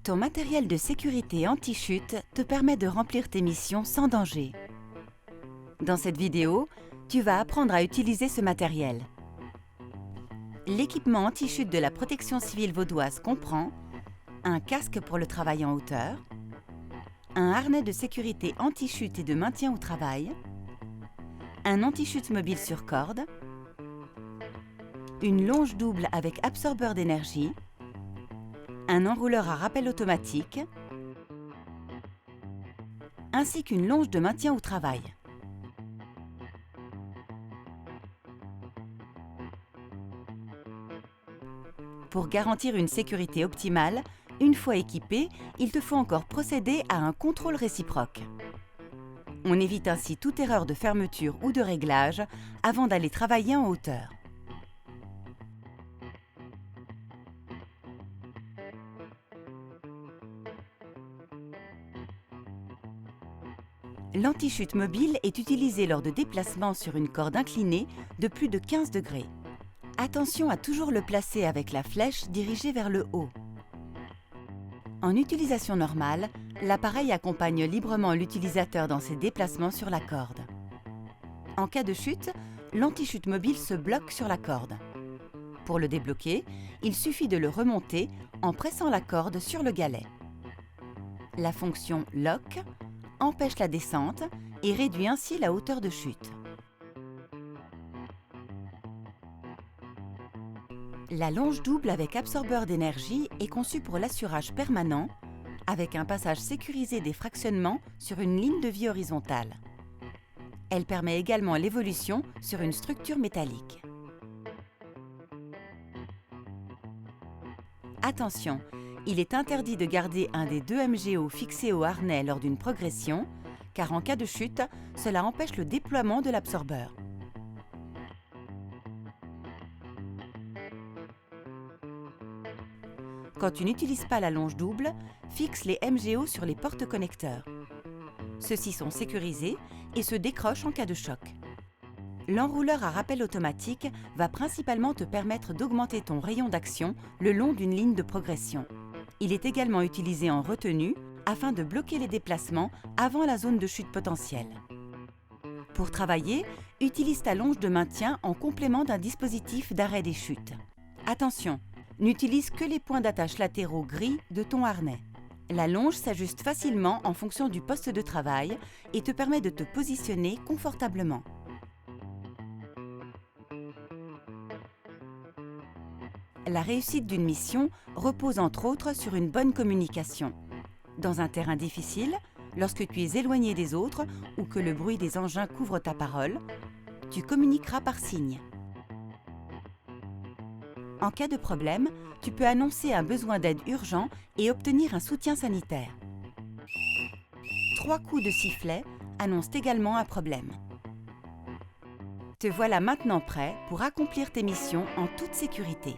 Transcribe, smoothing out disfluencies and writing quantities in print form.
Ton matériel de sécurité anti-chute te permet de remplir tes missions sans danger. Dans cette vidéo, tu vas apprendre à utiliser ce matériel. L'équipement anti-chute de la protection civile vaudoise comprend un casque pour le travail en hauteur, un harnais de sécurité anti-chute et de maintien au travail, un anti-chute mobile sur corde, une longe double avec absorbeur d'énergie, un enrouleur à rappel automatique, ainsi qu'une longe de maintien au travail. Pour garantir une sécurité optimale, une fois équipé, il te faut encore procéder à un contrôle réciproque. On évite ainsi toute erreur de fermeture ou de réglage avant d'aller travailler en hauteur. L'anti-chute mobile est utilisé lors de déplacements sur une corde inclinée de plus de 15 degrés. Attention à toujours le placer avec la flèche dirigée vers le haut. En utilisation normale, l'appareil accompagne librement l'utilisateur dans ses déplacements sur la corde. En cas de chute, l'anti-chute mobile se bloque sur la corde. Pour le débloquer, il suffit de le remonter en pressant la corde sur le galet. La fonction Lock empêche la descente et réduit ainsi la hauteur de chute. La longe double avec absorbeur d'énergie est conçue pour l'assurage permanent avec un passage sécurisé des fractionnements sur une ligne de vie horizontale. Elle permet également l'évolution sur une structure métallique. Attention, il est interdit de garder un des deux MGO fixés au harnais lors d'une progression, car en cas de chute, cela empêche le déploiement de l'absorbeur. Quand tu n'utilises pas la longe double, fixe les MGO sur les porte-connecteurs. Ceux-ci sont sécurisés et se décrochent en cas de choc. L'enrouleur à rappel automatique va principalement te permettre d'augmenter ton rayon d'action le long d'une ligne de progression. Il est également utilisé en retenue afin de bloquer les déplacements avant la zone de chute potentielle. Pour travailler, utilise ta longe de maintien en complément d'un dispositif d'arrêt des chutes. Attention, n'utilise que les points d'attache latéraux gris de ton harnais. La longe s'ajuste facilement en fonction du poste de travail et te permet de te positionner confortablement. La réussite d'une mission repose entre autres sur une bonne communication. Dans un terrain difficile, lorsque tu es éloigné des autres ou que le bruit des engins couvre ta parole, tu communiqueras par signe. En cas de problème, tu peux annoncer un besoin d'aide urgent et obtenir un soutien sanitaire. 3 coups de sifflet annoncent également un problème. Te voilà maintenant prêt pour accomplir tes missions en toute sécurité.